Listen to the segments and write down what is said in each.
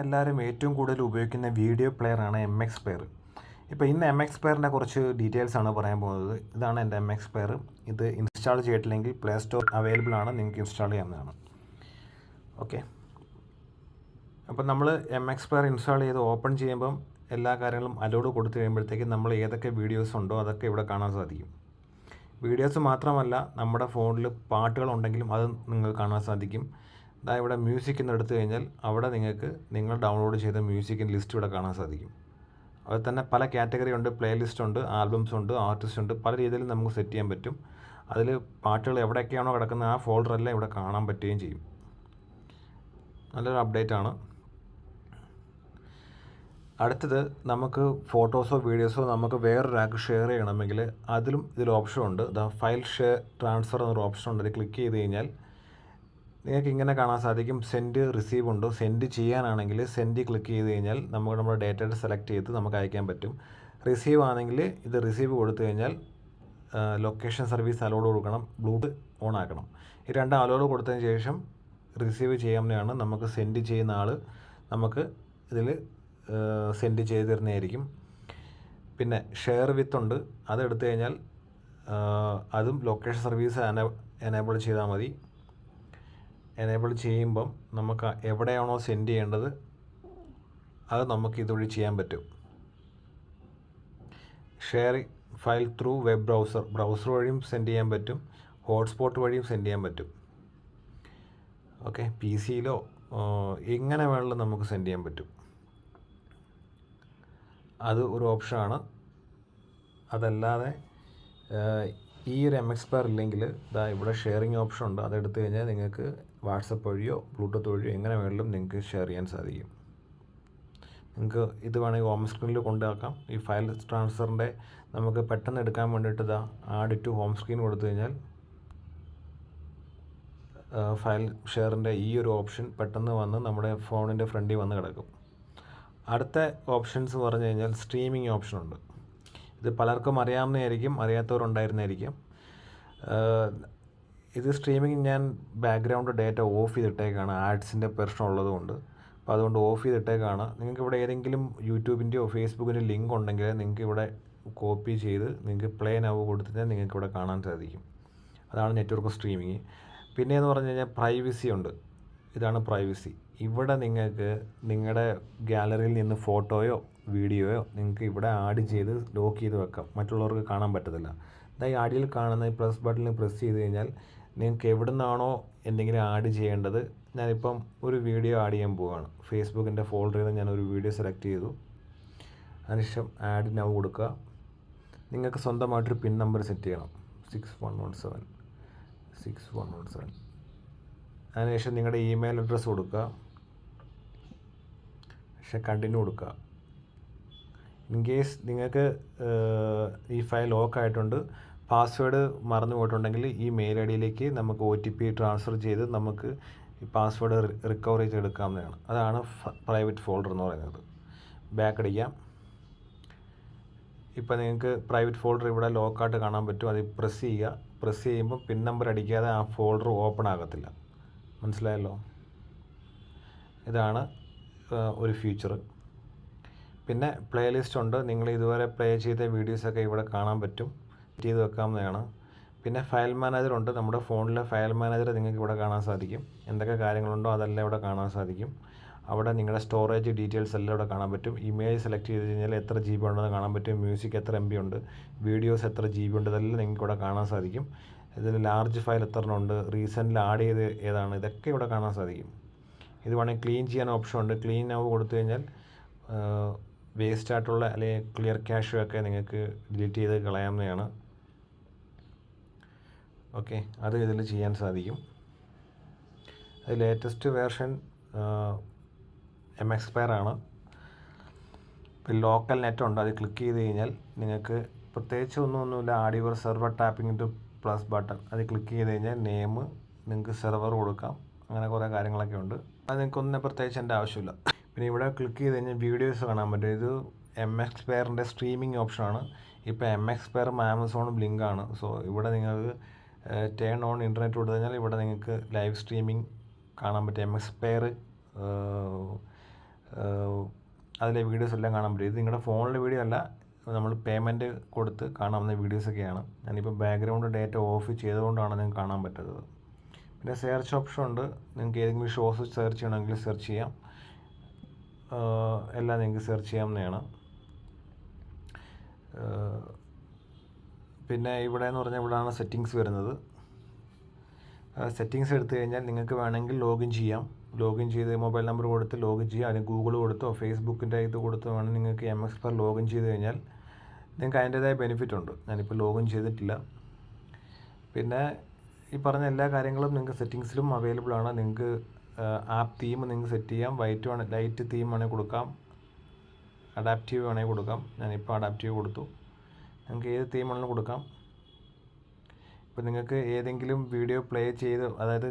എല്ലാവരും ഏറ്റവും കൂടുതൽ ഉപയോഗിക്കുന്ന വീഡിയോ പ്ലെയറാണ് MX Player. ഇപ്പോൾ ഇന്ന് MX Playerൻ്റെ കുറച്ച് ഡീറ്റെയിൽസ് ആണ് പറയാൻ പോകുന്നത്. ഇതാണ് എൻ്റെ MX Player. ഇത് ഇൻസ്റ്റാൾ ചെയ്തിട്ടില്ലെങ്കിൽ പ്ലേ സ്റ്റോർ അവൈലബിൾ ആണ്, നിങ്ങൾക്ക് ഇൻസ്റ്റാൾ ചെയ്യാവുന്നതാണ്. ഓക്കെ, അപ്പോൾ നമ്മൾ MX Player ഇൻസ്റ്റാൾ ചെയ്ത് ഓപ്പൺ ചെയ്യുമ്പം എല്ലാ കാര്യങ്ങളും അലോഡ് കൊടുത്തു കഴിയുമ്പോഴത്തേക്ക് നമ്മൾ ഏതൊക്കെ വീഡിയോസ് ഉണ്ടോ അതൊക്കെ ഇവിടെ കാണാൻ സാധിക്കും. വീഡിയോസ് മാത്രമല്ല, നമ്മുടെ ഫോണിൽ പാട്ടുകളുണ്ടെങ്കിലും അത് നിങ്ങൾക്ക് കാണാൻ സാധിക്കും. ഇവിടെ മ്യൂസിക് എന്ന് എടുത്തു കഴിഞ്ഞാൽ അവിടെ നിങ്ങൾക്ക് നിങ്ങൾ ഡൗൺലോഡ് ചെയ്ത മ്യൂസിക്കിൻ്റെ ലിസ്റ്റ് ഇവിടെ കാണാൻ സാധിക്കും. അതിൽ തന്നെ പല കാറ്റഗറി ഉണ്ട്, പ്ലേലിസ്റ്റ് ഉണ്ട്, ആൽബംസ് ഉണ്ട്, ആർട്ടിസ്റ്റ് ഉണ്ട്, പല രീതിയിൽ നമുക്ക് സെറ്റ് ചെയ്യാൻ പറ്റും. അതിൽ പാട്ടുകൾ എവിടെയൊക്കെയാണോ കിടക്കുന്നത് ആ ഫോൾഡറെല്ലാം ഇവിടെ കാണാൻ പറ്റുകയും ചെയ്യും. നല്ലൊരു അപ്ഡേറ്റ് ആണ്. അടുത്തത്, നമുക്ക് ഫോട്ടോസോ വീഡിയോസോ നമുക്ക് വേറൊരാൾക്ക് ഷെയർ ചെയ്യണമെങ്കിൽ അതിലും ഇതിൽ ഓപ്ഷൻ ഉണ്ട്. ഫയൽ ഷെയർ ട്രാൻസ്ഫർ എന്നൊരു ഓപ്ഷൻ ഉണ്ട്. അത് ക്ലിക്ക് ചെയ്ത് കഴിഞ്ഞാൽ നിങ്ങൾക്ക് ഇങ്ങനെ കാണാൻ സാധിക്കും. സെൻഡ്, റിസീവ് ഉണ്ട്. സെൻഡ് ചെയ്യാനാണെങ്കിൽ സെൻഡ് ക്ലിക്ക് ചെയ്ത് കഴിഞ്ഞാൽ നമുക്ക് നമ്മുടെ ഡേറ്റ സെലക്ട് ചെയ്ത് നമുക്ക് അയക്കാൻ പറ്റും. റിസീവ് ആണെങ്കിൽ ഇത് റിസീവ് കൊടുത്തു കഴിഞ്ഞാൽ ലൊക്കേഷൻ സർവീസ് അലോഡ് കൊടുക്കണം, ബ്ലൂടൂത്ത് ഓൺ ആക്കണം. ഈ രണ്ട് അലോഡ് കൊടുത്തതിന് ശേഷം റിസീവ് ചെയ്യാവുന്നതാണ്. നമുക്ക് സെൻഡ് ചെയ്യുന്ന ആൾ നമുക്ക് ഇതിൽ സെൻഡ് ചെയ്ത് തരുന്നതായിരിക്കും. പിന്നെ ഷെയർ വിത്ത് ഉണ്ട്, അതെടുത്തു കഴിഞ്ഞാൽ അതും ലൊക്കേഷൻ സർവീസ് എനേബിൾ ചെയ്താൽ മതി. എനേബിൾ ചെയ്യുമ്പം നമുക്ക് എവിടെയാണോ സെൻഡ് ചെയ്യേണ്ടത് അത് നമുക്ക് ഇതുവഴി ചെയ്യാൻ പറ്റും. Share file through web browser വഴിയും സെൻഡ് ചെയ്യാൻ പറ്റും, ഹോട്ട്സ്പോട്ട് വഴിയും സെൻഡ് ചെയ്യാൻ പറ്റും. ഓക്കെ, PC യിലോ എങ്ങനെ വേണമെങ്കിലും നമുക്ക് സെൻഡ് ചെയ്യാൻ പറ്റും. അത് ഒരു ഓപ്ഷനാണ്. അതല്ലാതെ ഈ ഒരു MX Player ഇല്ലെങ്കിൽ ഇവിടെ ഷെയറിങ് ഓപ്ഷൻ ഉണ്ട്. അതെടുത്തു കഴിഞ്ഞാൽ നിങ്ങൾക്ക് വാട്സപ്പ് വഴിയോ ബ്ലൂടൂത്ത് വഴിയോ എങ്ങനെ വേണമെങ്കിലും നിങ്ങൾക്ക് ഷെയർ ചെയ്യാൻ സാധിക്കും. നിങ്ങൾക്ക് ഇത് വേണമെങ്കിൽ ഹോം സ്ക്രീനിൽ കൊണ്ടുവെക്കാം. ഈ ഫയൽ ട്രാൻസ്ഫറിൻ്റെ നമുക്ക് പെട്ടെന്ന് എടുക്കാൻ വേണ്ടിയിട്ട് ആഡ് ടു ഹോം സ്ക്രീൻ കൊടുത്തു കഴിഞ്ഞാൽ ഫയൽ ഷെയറിൻ്റെ ഈ ഒരു ഓപ്ഷൻ പെട്ടെന്ന് വന്ന് നമ്മുടെ ഫോണിൻ്റെ ഫ്രണ്ടിൽ വന്ന് കിടക്കും. അടുത്ത ഓപ്ഷൻസ് പറഞ്ഞു കഴിഞ്ഞാൽ സ്ട്രീമിംഗ് ഓപ്ഷനുണ്ട്. ഇത് പലർക്കും അറിയാവുന്നതായിരിക്കും, അറിയാത്തവരുണ്ടായിരുന്നായിരിക്കും. ഇത് സ്ട്രീമിംഗ് ഞാൻ ബാക്ക്ഗ്രൗണ്ട് ഡേറ്റ ഓഫ് ചെയ്തിട്ടേക്കാണ്, ആഡ്സിൻ്റെ പ്രശ്നം ഉള്ളതുകൊണ്ട്. അപ്പോൾ അതുകൊണ്ട് ഓഫ് ചെയ്തിട്ടേക്കാണ്. നിങ്ങൾക്ക് ഇവിടെ ഏതെങ്കിലും യൂട്യൂബിൻ്റെയോ ഫേസ്ബുക്കിൻ്റെ ലിങ്ക് ഉണ്ടെങ്കിൽ നിങ്ങൾക്ക് ഇവിടെ കോപ്പി ചെയ്ത് നിങ്ങൾക്ക് പ്ലേ നൗ കൊടുത്തിട്ട് നിങ്ങൾക്ക് ഇവിടെ കാണാൻ സാധിക്കും. അതാണ് നെറ്റ്വർക്ക് സ്ട്രീമിങ്. പിന്നെയെന്ന് പറഞ്ഞു കഴിഞ്ഞാൽ പ്രൈവസി ഉണ്ട്. ഇതാണ് പ്രൈവസി. ഇവിടെ നിങ്ങൾക്ക് നിങ്ങളുടെ ഗാലറിയിൽ നിന്ന് ഫോട്ടോയോ വീഡിയോയോ നിങ്ങൾക്ക് ഇവിടെ ആഡ് ചെയ്ത് ലോക്ക് ചെയ്ത് വെക്കാം, മറ്റുള്ളവർക്ക് കാണാൻ പറ്റത്തില്ല. ഈ അടിയിൽ കാണുന്ന പ്ലസ് ബട്ടണിൽ പ്രസ് ചെയ്ത് കഴിഞ്ഞാൽ നിങ്ങൾക്ക് എവിടെ നിന്നാണോ എന്തെങ്കിലും ആഡ് ചെയ്യേണ്ടത്, ഞാനിപ്പം ഒരു വീഡിയോ ആഡ് ചെയ്യാൻ പോവുകയാണ്. ഫേസ്ബുക്കിൻ്റെ ഫോൾഡറിൽ നിന്ന് ഞാനൊരു വീഡിയോ സെലക്ട് ചെയ്തു. അതിനുശേഷം ആഡ് നൗ കൊടുക്കുക. നിങ്ങൾക്ക് സ്വന്തമായിട്ടൊരു പിൻ നമ്പർ സെറ്റ് ചെയ്യണം, 6117. അതിനുശേഷം നിങ്ങളുടെ ഇമെയിൽ അഡ്രസ്സ് കൊടുക്കുക. പക്ഷേ കണ്ടിന്യൂ കൊടുക്കുക. ഇൻ കേസ് നിങ്ങൾക്ക് ഈ ഫയൽ ലോക്ക് ആയിട്ടുണ്ട്, പാസ്വേഡ് മറന്നു പോയിട്ടുണ്ടെങ്കിൽ ഈ മെയിൽ ID നമുക്ക് OTP ട്രാൻസ്ഫർ ചെയ്ത് നമുക്ക് ഈ പാസ്വേഡ് റിക്കവർ ചെയ്തെടുക്കാവുന്നതാണ്. അതാണ് പ്രൈവറ്റ് ഫോൾഡർ എന്ന് പറയുന്നത്. ബാക്ക് അടിക്കാം. ഇപ്പോൾ നിങ്ങൾക്ക് പ്രൈവറ്റ് ഫോൾഡർ ഇവിടെ ലോക്കായിട്ട് കാണാൻ പറ്റും. അത് പ്രസ് ചെയ്യുക. പ്രസ് ചെയ്യുമ്പോൾ പിൻ നമ്പർ അടിക്കാതെ ആ ഫോൾഡർ ഓപ്പൺ ആകത്തില്ല. മനസ്സിലായല്ലോ? ഇതാണ് ഒരു ഫീച്ചർ. പിന്നെ പ്ലേലിസ്റ്റ് ഉണ്ട്. നിങ്ങൾ ഇതുവരെ പ്ലേ ചെയ്ത വീഡിയോസൊക്കെ ഇവിടെ കാണാൻ പറ്റും, ചെയ്ത് വെക്കാവുന്നതാണ്. പിന്നെ ഫയൽ മാനേജർ ഉണ്ട്. നമ്മുടെ ഫോണിലെ ഫയൽ മാനേജർ നിങ്ങൾക്ക് ഇവിടെ കാണാൻ സാധിക്കും. എന്തൊക്കെ കാര്യങ്ങളുണ്ടോ അതെല്ലാം ഇവിടെ കാണാൻ സാധിക്കും. അവിടെ നിങ്ങളുടെ സ്റ്റോറേജ് ഡീറ്റെയിൽസ് എല്ലാം ഇവിടെ കാണാൻ പറ്റും. ഇമേജ് സെലക്ട് ചെയ്ത് കഴിഞ്ഞാൽ എത്ര GB ഉണ്ടെന്ന് കാണാൻ പറ്റും. മ്യൂസിക് എത്ര MB ഉണ്ട്, വീഡിയോസ് എത്ര GB ഉണ്ട്, ഇതെല്ലാം നിങ്ങൾക്ക് ഇവിടെ കാണാൻ സാധിക്കും. ഇതിൽ ലാർജ് ഫയൽ എത്ര ഉണ്ട്, റീസെൻ്റിൽ ആഡ് ചെയ്ത് ഏതാണ്, ഇതൊക്കെ ഇവിടെ കാണാൻ സാധിക്കും. ഇത് വേണമെങ്കിൽ ക്ലീൻ ചെയ്യാൻ ഓപ്ഷൻ ഉണ്ട്. ക്ലീൻ നൗ കൊടുത്തു കഴിഞ്ഞാൽ വേസ്റ്റ് ആയിട്ടുള്ള അല്ലെങ്കിൽ ക്ലിയർ ക്യാഷ് ഒക്കെ നിങ്ങൾക്ക് ഡിലീറ്റ് ചെയ്ത് കളയാവുന്നതാണ്. ഓക്കെ, അത് ഇതിൽ ചെയ്യാൻ സാധിക്കും. അത് ലേറ്റസ്റ്റ് വേർഷൻ MX Player ആണ്. ഇപ്പോൾ ലോക്കൽ നെറ്റ് ഉണ്ട്. അത് ക്ലിക്ക് ചെയ്ത് കഴിഞ്ഞാൽ നിങ്ങൾക്ക് പ്രത്യേകിച്ച് ഒന്നുമില്ല. Add your server tapping two plus button, അത് ക്ലിക്ക് ചെയ്ത് കഴിഞ്ഞാൽ നെയിം നിങ്ങൾക്ക് സെർവർ കൊടുക്കാം. അങ്ങനെ കുറേ കാര്യങ്ങളൊക്കെ ഉണ്ട്. അത് നിങ്ങൾക്കൊന്നും പ്രത്യേകിച്ച് എൻ്റെ ആവശ്യമില്ല. പിന്നെ ഇവിടെ ക്ലിക്ക് ചെയ്ത് കഴിഞ്ഞാൽ വീഡിയോസ് കാണാൻ പറ്റും. ഇത് MX Playerൻ്റെ സ്ട്രീമിംഗ് ഓപ്ഷനാണ്. ഇപ്പോൾ MX Player ആമസോണും ലിങ്കാണ്. സോ ഇവിടെ നിങ്ങൾക്ക് ടേൺ ഓൺ ഇൻ്റർനെറ്റ് കൊടുത്തു കഴിഞ്ഞാൽ ഇവിടെ നിങ്ങൾക്ക് ലൈവ് സ്ട്രീമിംഗ് കാണാൻ പറ്റും. MX Player അതിലെ വീഡിയോസ് എല്ലാം കാണാൻ പറ്റും. ഇത് നിങ്ങളുടെ ഫോണിലെ വീഡിയോ അല്ല, നമ്മൾ പേയ്മെൻറ്റ് കൊടുത്ത് കാണാവുന്ന വീഡിയോസൊക്കെയാണ്. ഞാനിപ്പോൾ ബാക്ക്ഗ്രൗണ്ട് ഡേറ്റ ഓഫ് ചെയ്തുകൊണ്ടാണ് നിങ്ങൾക്ക് കാണാൻ പറ്റുന്നത്. പിന്നെ സെർച്ച് ഓപ്ഷൻ ഉണ്ട്. നിങ്ങൾക്ക് ഏതെങ്കിലും ഷോസ് സെർച്ച് ചെയ്യണമെങ്കിൽ സെർച്ച് ചെയ്യാം. എല്ലാം നിങ്ങൾക്ക് സെർച്ച് ചെയ്യാവുന്നതാണ്. പിന്നെ ഇവിടെ എന്ന് പറഞ്ഞാൽ ഇവിടെയാണ് സെറ്റിങ്സ് വരുന്നത്. സെറ്റിങ്സ് എടുത്തു കഴിഞ്ഞാൽ നിങ്ങൾക്ക് വേണമെങ്കിൽ ലോഗിൻ ചെയ്യാം. ലോഗിൻ ചെയ്ത് മൊബൈൽ നമ്പർ കൊടുത്ത് ലോഗിൻ ചെയ്യാം. അല്ലെങ്കിൽ ഗൂഗിൾ കൊടുത്തോ ഫേസ്ബുക്കിൻ്റെ ഇത് കൊടുത്തോ വേണം നിങ്ങൾക്ക് MXPer ലോഗിൻ ചെയ്ത് കഴിഞ്ഞാൽ നിങ്ങൾക്ക് അതിൻ്റേതായ ബെനിഫിറ്റ് ഉണ്ട്. ഞാനിപ്പോൾ ലോഗിൻ ചെയ്തിട്ടില്ല. പിന്നെ ഈ പറഞ്ഞ എല്ലാ കാര്യങ്ങളും നിങ്ങൾക്ക് സെറ്റിങ്സിലും അവൈലബിൾ ആണ്. നിങ്ങൾക്ക് ആപ്പ് തീം നിങ്ങൾക്ക് സെറ്റ് ചെയ്യാം. ലൈറ്റ് തീം വേണമെങ്കിൽ കൊടുക്കാം, അഡാപ്റ്റീവ് വേണമെങ്കിൽ കൊടുക്കാം. ഞാനിപ്പോൾ അഡാപ്റ്റീവ് കൊടുത്തു. നിങ്ങൾക്ക് ഏത് തീം വേണമെങ്കിലും കൊടുക്കാം. ഇപ്പോൾ നിങ്ങൾക്ക് ഏതെങ്കിലും വീഡിയോ പ്ലേ ചെയ്ത്, അതായത്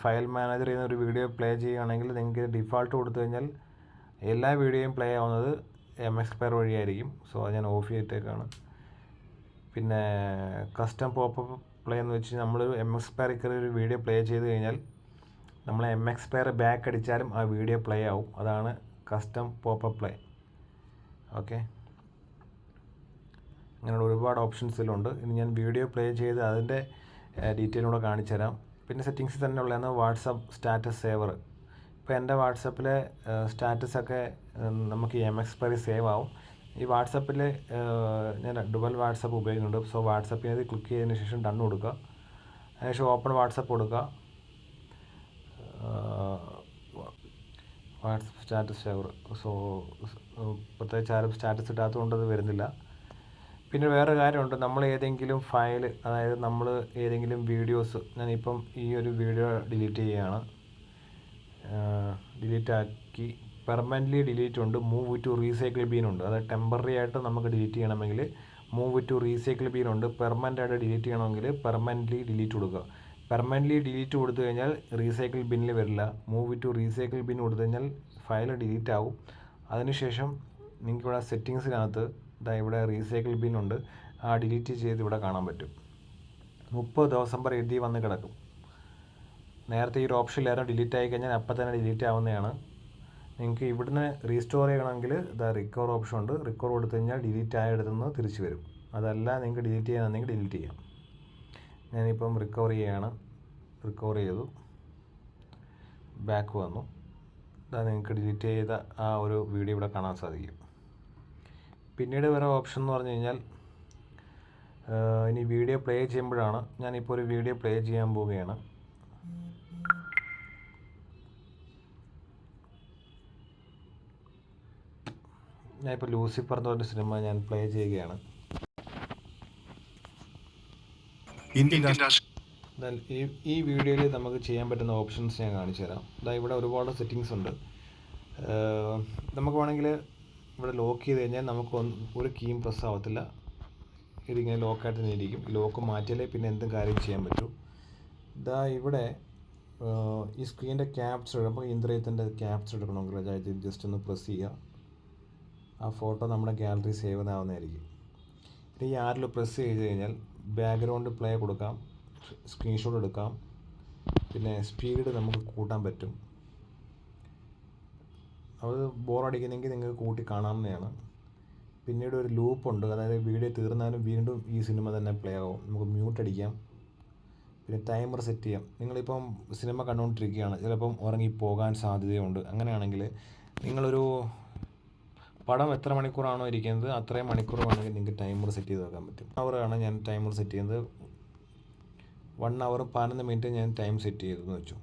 ഫയൽ മാനേജർ ചെയ്യുന്ന ഒരു വീഡിയോ പ്ലേ ചെയ്യുകയാണെങ്കിൽ നിങ്ങൾക്ക് ഡിഫാൾട്ട് കൊടുത്തു കഴിഞ്ഞാൽ എല്ലാ വീഡിയോയും പ്ലേ ആവുന്നത് MXPer വഴിയായിരിക്കും. സോ അത് ഞാൻ ഓഫ് ചെയ്തിട്ടേക്കാണ്. പിന്നെ കസ്റ്റം പോപ്പപ്പ് പ്ലേ എന്ന് വെച്ച് നമ്മൾ MXPer ഒരു വീഡിയോ പ്ലേ ചെയ്ത് കഴിഞ്ഞാൽ നമ്മൾ MXPer ബാക്ക് അടിച്ചാലും ആ വീഡിയോ പ്ലേ ആവും. അതാണ് കസ്റ്റം പോപ്പപ്പ് പ്ലേ. ഓക്കെ, അങ്ങനെയുള്ള ഒരുപാട് ഓപ്ഷൻസ് ഇതിലുണ്ട്. ഇനി ഞാൻ വീഡിയോ പ്ലേ ചെയ്ത് അതിൻ്റെ ഡീറ്റെയിലും കൂടെ കാണിച്ചു തരാം. പിന്നെ സെറ്റിങ്സിൽ തന്നെ ഉള്ളതാണ് വാട്സപ്പ് സ്റ്റാറ്റസ് സേവർ. ഇപ്പോൾ എൻ്റെ വാട്സപ്പിലെ സ്റ്റാറ്റസൊക്കെ നമുക്ക് ഈ MXPer സേവ് ആവും. ഈ വാട്സപ്പിൽ ഞാൻ ഡുവൽ വാട്സപ്പ് ഉപയോഗിക്കുന്നുണ്ട്. സോ വാട്സപ്പിൽ ഇത് ക്ലിക്ക് ചെയ്തതിന് ശേഷം ഡൺ കൊടുക്കുക. അതിനുശേഷം ഓപ്പൺ വാട്സപ്പ് കൊടുക്കുക. WhatsApp status saver. സോ പ്രത്യേകിച്ച് ആരും സ്റ്റാറ്റസ് ഇടാത്തതുകൊണ്ട് അത് വരുന്നില്ല. പിന്നെ വേറെ കാര്യമുണ്ട്. നമ്മൾ ഏതെങ്കിലും ഫയൽ, അതായത് നമ്മൾ ഏതെങ്കിലും വീഡിയോസ്, ഞാനിപ്പം ഈ ഒരു വീഡിയോ ഡിലീറ്റ് ചെയ്യുകയാണ്. ഡിലീറ്റ് ആക്കി പെർമനൻ്റ്ലി ഡിലീറ്റ് ഉണ്ട്, മൂവ് ടു റീസൈക്കിൾ ബീൻ ഉണ്ട്. അതായത് ടെമ്പററി ആയിട്ട് നമുക്ക് ഡിലീറ്റ് ചെയ്യണമെങ്കിൽ മൂവ് ടു റീസൈക്കിൾ ബീൻ ഉണ്ട്. പെർമനൻ്റ് ആയിട്ട് ഡിലീറ്റ് ചെയ്യണമെങ്കിൽ പെർമനൻ്റ്ലി ഡിലീറ്റ് കൊടുക്കുക. പെർമനൻ്റ്ലി ഡിലീറ്റ് കൊടുത്തു കഴിഞ്ഞാൽ റീസൈക്കിൾ ബിന്നിൽ വരില്ല. മൂവ് ടു റീസൈക്കിൾ ബിൻ കൊടുത്തു കഴിഞ്ഞാൽ ഫയൽ ഡിലീറ്റ് ആവും. അതിനുശേഷം നിങ്ങൾക്കിവിടെ സെറ്റിങ്സിനകത്ത് ഇവിടെ റീസൈക്കിൾ ബിൻ ഉണ്ട്. ആ ഡിലീറ്റ് ചെയ്ത് ഇവിടെ കാണാൻ പറ്റും. 30 ദിവസം വരെ എഴുതി വന്ന് കിടക്കും. നേരത്തെ ഈ ഒരു ഓപ്ഷനിലായിരുന്നു. ഡിലീറ്റ് ആയി കഴിഞ്ഞാൽ അപ്പം തന്നെ ഡിലീറ്റ് ആവുന്നതാണ്. നിങ്ങൾക്ക് ഇവിടുന്ന് റീസ്റ്റോർ ചെയ്യണമെങ്കിൽ റിക്കവർ ഓപ്ഷൻ ഉണ്ട്. റിക്കവർ കൊടുത്തു കഴിഞ്ഞാൽ ഡിലീറ്റ് ആയിടത്തു നിന്ന് തിരിച്ച് വരും. അതല്ല നിങ്ങൾക്ക് ഡിലീറ്റ് ചെയ്യാനാണെങ്കിൽ ഡിലീറ്റ് ചെയ്യാം. ഞാനിപ്പം റിക്കവർ ചെയ്യുകയാണ്. റിക്കവർ ചെയ്തു, ബാക്ക് വന്നു. നിങ്ങൾക്ക് ഡിലീറ്റ് ചെയ്ത ആ ഒരു വീഡിയോ ഇവിടെ കാണാൻ സാധിക്കും. പിന്നീട് വേറെ ഓപ്ഷൻ എന്ന് പറഞ്ഞു കഴിഞ്ഞാൽ ഇനി വീഡിയോ പ്ലേ ചെയ്യുമ്പോഴാണ്. ഞാനിപ്പോൾ ഒരു വീഡിയോ പ്ലേ ചെയ്യാൻ പോവുകയാണ്. ഞാനിപ്പോൾ ലൂസിഫർ എന്ന് പറഞ്ഞ സിനിമ ഞാൻ പ്ലേ ചെയ്യുകയാണ്. ഈ വീഡിയോയിൽ നമുക്ക് ചെയ്യാൻ പറ്റുന്ന ഓപ്ഷൻസ് ഞാൻ കാണിച്ചു തരാം. ഇവിടെ ഒരുപാട് സെറ്റിങ്സ് ഉണ്ട്. നമുക്ക് വേണമെങ്കിൽ ഇവിടെ ലോക്ക് ചെയ്ത് കഴിഞ്ഞാൽ നമുക്ക് ഒരു കീയും പ്രസ് ആവത്തില്ല. ഇതിങ്ങനെ ലോക്കായിട്ട് തന്നെ ഇരിക്കും. ഈ ലോക്ക് മാറ്റിയാലേ പിന്നെ എന്തും കാര്യം ചെയ്യാൻ പറ്റൂ. ഇവിടെ ഈ സ്ക്രീനിൻ്റെ ക്യാപ്ചർ എടുക്കുമ്പോൾ ഇന്ദ്രിയത്തിൻ്റെ ക്യാപ്ചർ എടുക്കണമെങ്കിൽ അതായത് ജസ്റ്റ് ഒന്ന് പ്രസ് ചെയ്യുക. ആ ഫോട്ടോ നമ്മുടെ ഗാലറി സേവ് ആവുന്നതായിരിക്കും. പിന്നെ ഈ ആരിൽ പ്രസ് ചെയ്ത് കഴിഞ്ഞാൽ ബാക്ക്ഗ്രൗണ്ട് പ്ലേ കൊടുക്കാം, സ്ക്രീൻഷോട്ട് എടുക്കാം, പിന്നെ സ്പീഡ് നമുക്ക് കൂട്ടാൻ പറ്റും. അത് ബോറടിക്കുന്നെങ്കിൽ നിങ്ങൾക്ക് കൂട്ടി കാണാവുന്നതാണ്. പിന്നീട് ഒരു ലൂപ്പുണ്ട്. അതായത് വീഡിയോ തീർന്നാലും വീണ്ടും ഈ സിനിമ തന്നെ പ്ലേ ആവും. നമുക്ക് മ്യൂട്ട് അടിക്കാം. പിന്നെ ടൈമർ സെറ്റ് ചെയ്യാം. നിങ്ങളിപ്പം സിനിമ കണ്ടുകൊണ്ടിരിക്കുകയാണ്, ചിലപ്പം ഉറങ്ങിപ്പോകാൻ സാധ്യതയുണ്ട്. അങ്ങനെയാണെങ്കിൽ നിങ്ങളൊരു പടം എത്ര മണിക്കൂറാണോ ഇരിക്കുന്നത് അത്രയും മണിക്കൂർ വേണമെങ്കിൽ നിങ്ങൾക്ക് ടൈമർ സെറ്റ് ചെയ്ത് വെക്കാൻ പറ്റും. അവറാണ് ഞാൻ ടൈമർ സെറ്റ് ചെയ്യുന്നത്. 1 hour 11 minute ഞാൻ ടൈം സെറ്റ് ചെയ്തെന്ന് വെച്ചു.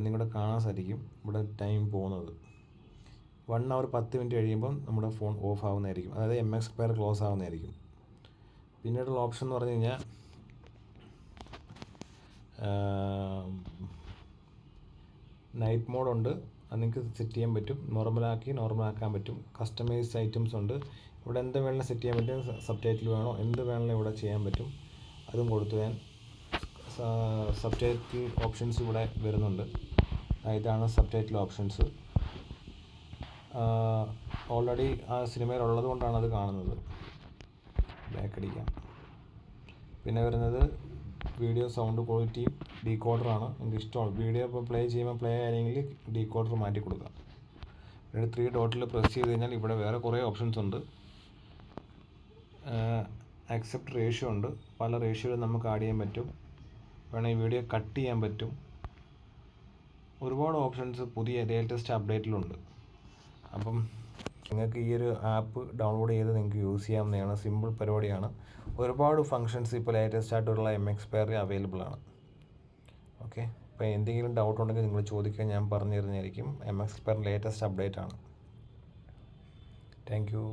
നിങ്ങളുടെ കാണാൻ സാധിക്കും ഇവിടെ ടൈം പോകുന്നത്. 1 hour 10 minute കഴിയുമ്പം നമ്മുടെ ഫോൺ ഓഫ് ആവുന്നതായിരിക്കും. അതായത് MXPer ക്ലോസ് ആവുന്നതായിരിക്കും. പിന്നീടുള്ള ഓപ്ഷൻ എന്ന് പറഞ്ഞു കഴിഞ്ഞാൽ നൈറ്റ് മോഡുണ്ട്. അത് നിങ്ങൾക്ക് സെറ്റ് ചെയ്യാൻ പറ്റും. നോർമലാക്കാൻ പറ്റും. കസ്റ്റമൈസ് ഐറ്റംസ് ഉണ്ട്. ഇവിടെ എന്ത് വേണമെങ്കിലും സെറ്റ് ചെയ്യാൻ പറ്റും. സബ് ടൈറ്റിൽ വേണോ എന്ത് വേണമെങ്കിലും ഇവിടെ ചെയ്യാൻ പറ്റും. അതും കൊടുത്തു. ഞാൻ സബ് ടൈറ്റിൽ ഓപ്ഷൻസ് ഇവിടെ വരുന്നുണ്ട്. ഇതാണ് സബ് ടൈറ്റിൽ ഓപ്ഷൻസ്. ഓൾറെഡി ആ സിനിമയിൽ ഉള്ളത് കൊണ്ടാണ് അത് കാണുന്നത്. ബാക്ക് അടിക്കാം. പിന്നെ വരുന്നത് വീഡിയോ സൗണ്ട് ക്വാളിറ്റി ഡീകോഡറാണ്. നിങ്ങൾക്ക് ഇഷ്ടമാണ് വീഡിയോ ഇപ്പോൾ പ്ലേ ചെയ്യുമ്പോൾ പ്ലേ ആയെങ്കിൽ ഡീകോഡർ മാറ്റി കൊടുക്കാം. ഇവിടെ 3 ഡോട്ടിൽ പ്രസ് ചെയ്ത് കഴിഞ്ഞാൽ ഇവിടെ വേറെ കുറേ ഓപ്ഷൻസ് ഉണ്ട്. അക്സെപ്റ്റ് റേഷ്യോ ഉണ്ട്. പല റേഷ്യോയിൽ നമുക്ക് ആഡ് ചെയ്യാൻ പറ്റും. വേണമെങ്കിൽ വീഡിയോ കട്ട് ചെയ്യാൻ പറ്റും. ഒരുപാട് ഓപ്ഷൻസ് പുതിയ ലേറ്റസ്റ്റ് അപ്ഡേറ്റിലുണ്ട്. അപ്പം നിങ്ങൾക്ക് ഈ ഒരു ആപ്പ് ഡൗൺലോഡ് ചെയ്ത് നിങ്ങൾക്ക് യൂസ് ചെയ്യാവുന്നതാണ്. സിമ്പിൾ പരിപാടിയാണ്. ഒരുപാട് ഫങ്ഷൻസ് ഇപ്പോൾ ലേറ്റസ്റ്റ് ആയിട്ടുള്ള MX Player അവൈലബിൾ ആണ്. ഓക്കെ, അപ്പോൾ എന്തെങ്കിലും ഡൗട്ട് ഉണ്ടെങ്കിൽ നിങ്ങൾ ചോദിക്കാൻ ഞാൻ പറഞ്ഞു തരുന്നതായിരിക്കും. MX Player ലേറ്റസ്റ്റ് അപ്ഡേറ്റ് ആണ്. Thank you.